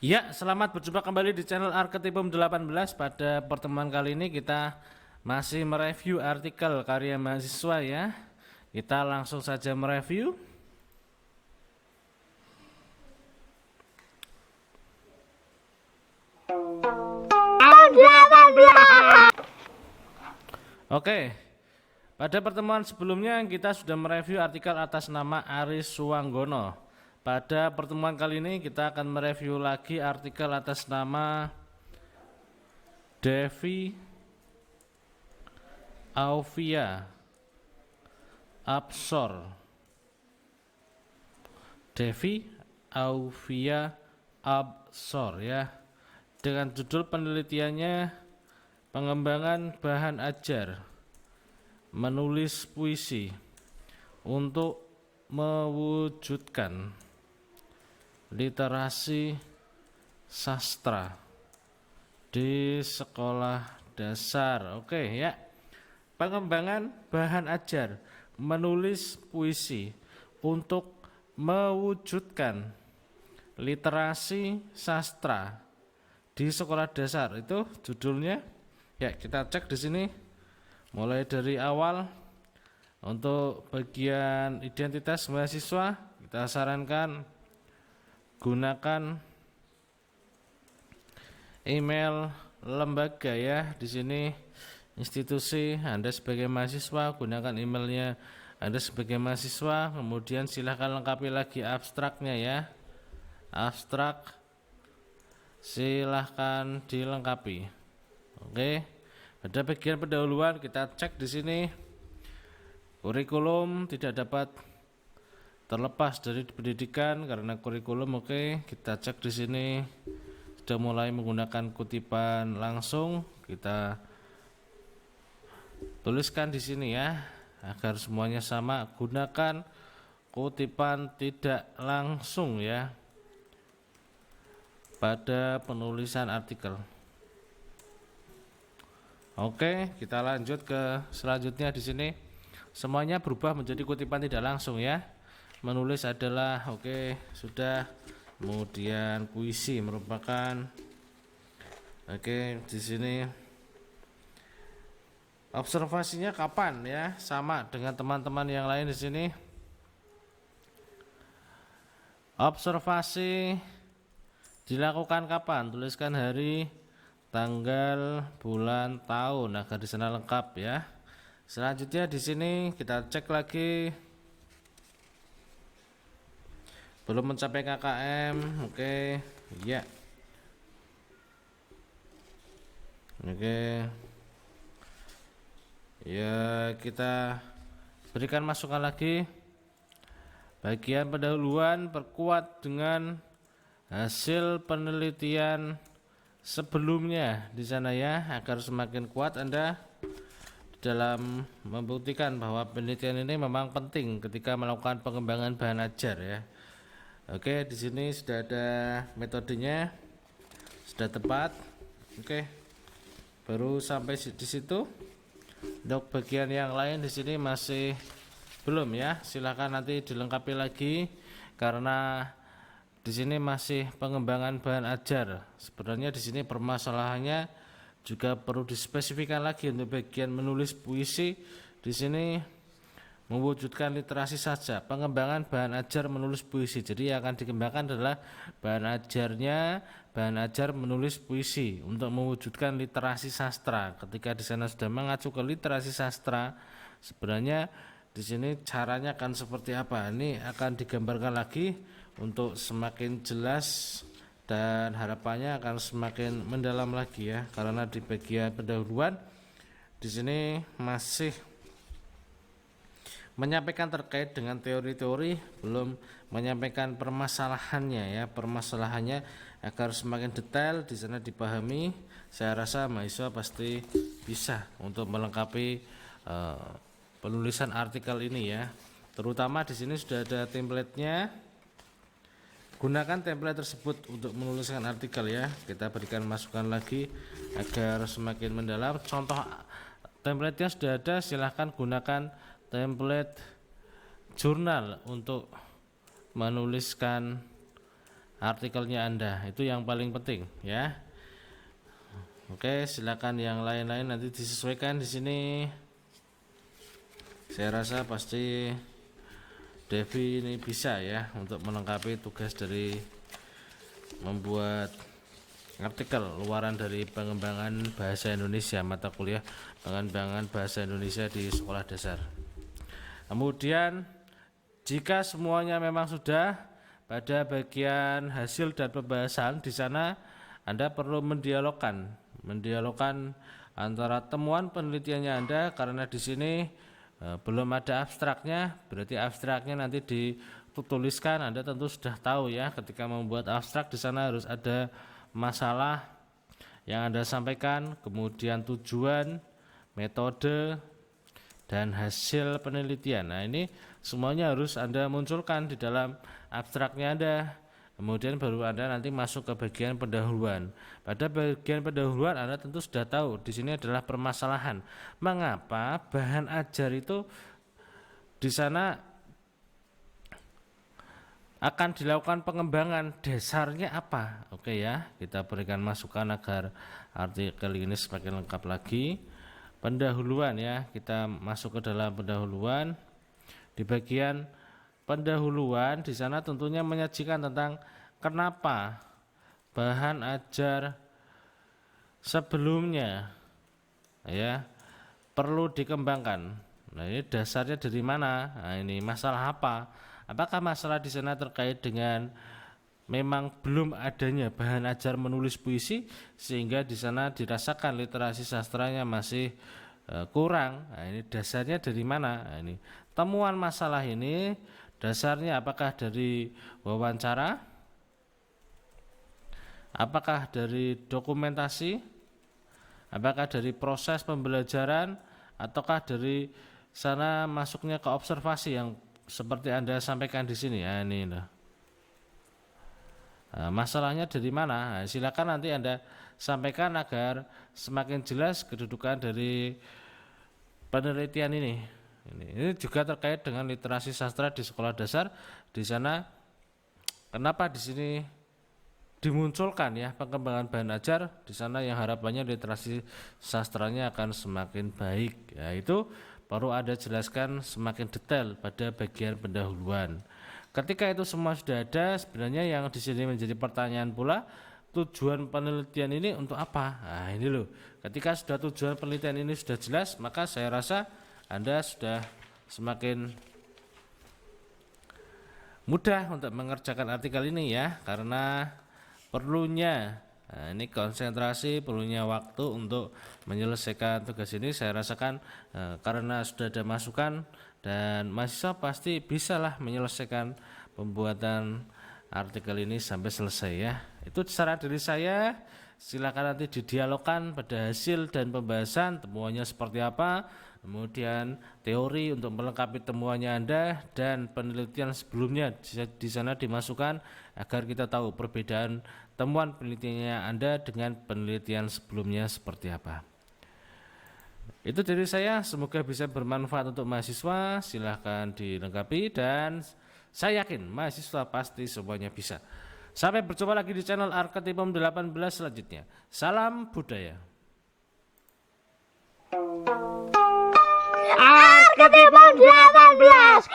Ya, selamat berjumpa kembali di channel Arketipum 18. Pada pertemuan kali ini kita masih mereview artikel karya mahasiswa ya. Kita langsung saja mereview. Oke, pada pertemuan sebelumnya kita sudah mereview artikel atas nama Aris Suwanggono. Pada pertemuan kali ini kita akan mereview lagi artikel atas nama Devi Aufia Absor. Devi Aufia Absor ya. Dengan judul penelitiannya pengembangan bahan ajar menulis puisi untuk mewujudkan literasi sastra di sekolah dasar. Oke ya. Pengembangan bahan ajar menulis puisi untuk mewujudkan literasi sastra di sekolah dasar, itu judulnya. Ya, kita cek di sini mulai dari awal. Untuk bagian identitas mahasiswa kita sarankan gunakan email lembaga ya. Di sini institusi, Anda sebagai mahasiswa gunakan emailnya Anda sebagai mahasiswa. Kemudian silahkan lengkapi lagi abstraknya ya. Abstrak silahkan dilengkapi. Oke. Pada bagian pendahuluan kita cek di sini kurikulum tidak dapat terlepas dari pendidikan karena kurikulum. Oke, kita cek di sini sudah mulai menggunakan kutipan langsung. Kita tuliskan di sini ya agar semuanya sama. Gunakan kutipan tidak langsung ya pada penulisan artikel. Oke, kita lanjut ke selanjutnya. Di sini semuanya berubah menjadi kutipan tidak langsung ya. Menulis adalah oke, sudah. Kemudian puisi merupakan di sini observasinya kapan ya, sama dengan teman-teman yang lain di sini. Observasi dilakukan kapan? Tuliskan hari, tanggal, bulan, tahun agar di sana lengkap ya. Selanjutnya di sini kita cek lagi. Belum mencapai KKM. Oke, ya. Oke. Ya, kita berikan masukan lagi. Bagian pendahuluan perkuat dengan hasil penelitian sebelumnya di sana ya, agar semakin kuat Anda dalam membuktikan bahwa penelitian ini memang penting ketika melakukan pengembangan bahan ajar ya. Oke, di sini sudah ada metodenya, sudah tepat. Oke, baru sampai di situ. Untuk bagian yang lain di sini masih belum ya. Silakan nanti dilengkapi lagi karena di sini masih pengembangan bahan ajar. Sebenarnya di sini permasalahannya juga perlu dispesifikkan lagi untuk bagian menulis puisi. Di sini mewujudkan literasi saja, pengembangan bahan ajar menulis puisi. Jadi yang akan dikembangkan adalah bahan ajarnya, bahan ajar menulis puisi untuk mewujudkan literasi sastra. Ketika di sana sudah mengacu ke literasi sastra, sebenarnya di sini caranya akan seperti apa? Ini akan digambarkan lagi untuk semakin jelas dan harapannya akan semakin mendalam lagi ya. Karena di bagian pendahuluan di sini masih menyampaikan terkait dengan teori-teori, belum menyampaikan permasalahannya ya. Permasalahannya agar semakin detail di sana dipahami. Saya rasa mahasiswa pasti bisa untuk melengkapi penulisan artikel ini ya. Terutama di sini sudah ada template-nya. Gunakan template tersebut untuk menuliskan artikel ya. Kita berikan masukan lagi agar semakin mendalam. Contoh template-nya sudah ada, silahkan gunakan template jurnal untuk menuliskan artikelnya Anda. Itu yang paling penting ya. Oke, silakan yang lain-lain nanti disesuaikan di sini. Saya rasa pasti Devi ini bisa ya untuk melengkapi tugas dari membuat artikel luaran dari pengembangan bahasa Indonesia, mata kuliah pengembangan bahasa Indonesia di sekolah dasar. Kemudian jika semuanya memang sudah, pada bagian hasil dan pembahasan di sana Anda perlu mendialogkan antara temuan penelitiannya Anda, karena di sini belum ada abstraknya, berarti abstraknya nanti dituliskan. Anda tentu sudah tahu ya, ketika membuat abstrak di sana harus ada masalah yang Anda sampaikan, kemudian tujuan, metode, dan hasil penelitian. Nah, ini semuanya harus Anda munculkan di dalam abstraknya Anda. Kemudian baru Anda nanti masuk ke bagian pendahuluan. Pada bagian pendahuluan Anda tentu sudah tahu di sini adalah permasalahan. Mengapa bahan ajar itu di sana akan dilakukan pengembangan, dasarnya apa? Oke ya, kita berikan masukan agar artikel ini semakin lengkap lagi. Pendahuluan ya, kita masuk ke dalam pendahuluan. Di bagian pendahuluan di sana tentunya menyajikan tentang kenapa bahan ajar sebelumnya ya perlu dikembangkan. Nah, ini dasarnya dari mana? Nah, ini masalah apa? Apakah masalah di sana terkait dengan memang belum adanya bahan ajar menulis puisi sehingga di sana dirasakan literasi sastranya masih kurang? Nah, ini dasarnya dari mana? Nah, ini temuan masalah ini dasarnya apakah dari wawancara, apakah dari dokumentasi, apakah dari proses pembelajaran, ataukah dari sana masuknya ke observasi yang seperti Anda sampaikan di sini. Nah, ini nah, masalahnya dari mana? Nah, silakan nanti Anda sampaikan agar semakin jelas kedudukan dari penelitian ini. Ini juga terkait dengan literasi sastra di sekolah dasar. Di sana kenapa di sini dimunculkan ya pengembangan bahan ajar di sana, yang harapannya literasi sastranya akan semakin baik. Ya, itu perlu Anda jelaskan semakin detail pada bagian pendahuluan. Ketika itu semua sudah ada, sebenarnya yang di sini menjadi pertanyaan pula, tujuan penelitian ini untuk apa? Nah, ini loh. Ketika sudah tujuan penelitian ini sudah jelas, maka saya rasa Anda sudah semakin mudah untuk mengerjakan artikel ini ya, karena perlunya ini konsentrasi, perlunya waktu untuk menyelesaikan tugas ini. Saya rasakan karena sudah ada masukan dan mahasiswa pasti bisalah menyelesaikan pembuatan artikel ini sampai selesai ya. Itu saran dari saya. Silakan nanti didialogkan pada hasil dan pembahasan temuannya seperti apa, kemudian teori untuk melengkapi temuannya Anda, dan penelitian sebelumnya di sana dimasukkan agar kita tahu perbedaan temuan penelitiannya Anda dengan penelitian sebelumnya seperti apa. Itu dari saya, semoga bisa bermanfaat untuk mahasiswa. Silahkan dilengkapi dan saya yakin mahasiswa pasti semuanya bisa. Sampai berjumpa lagi di channel Arketipum 18 selanjutnya. Salam budaya. Arketipum 18.